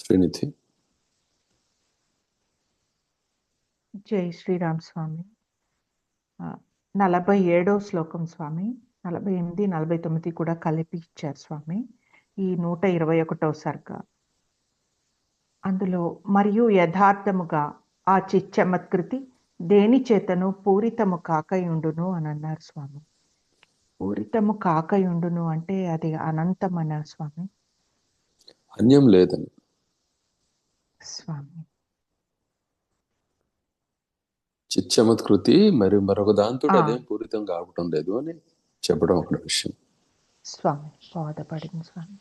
శ్రీనిధి. జై శ్రీరామ్ స్వామి. 47వ శ్లోకం స్వామి. 48, 49 కూడా కలిపి ఇచ్చారు స్వామి. ఈ 121వ సర్గ. అందులో మరియు యథార్థముగా ఆ చిచ్చమత్కృతి దేని చేతను పూరితము కాకయుండును అని అన్నారు స్వామి. పూరితము కాకయుండును అంటే అది అనంతం అన్నారు స్వామి. అన్యం లేదని స్వామి. చిచ్చమత్కృతి మరి మరొక దాంతో అదేం పూరితం కావటం లేదు అని చెప్పడం ఒక విషయం స్వామి. బోధపడింది స్వామి.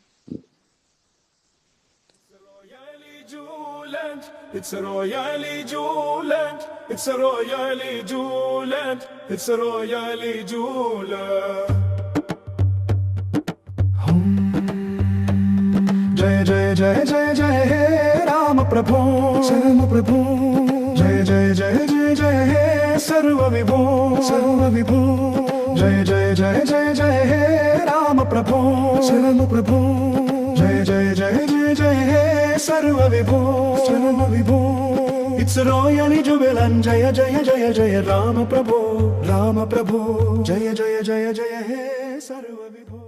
It's a royally jubilant, it's a royally jubilant, it's a royally jubilant. Jai Jai Jai Jai Jai He Rama Prabhu, Sarva Prabhu. Jai Jai Jai Jai Jai He Sarva Vibhu, Sarva Vibhu. Jai Jai Jai Jai Jai He Rama Prabhu, Sarva Prabhu. Jai Jai Jai Jai Jai He Sarva Vibhu, Sarva Vibhu. It's a royally jubilant, Jaya Jaya Jaya Jaya Rama Prabhu, Rama Prabhu. Jaya Jaya Jaya Jaya He Sarva Vibhu.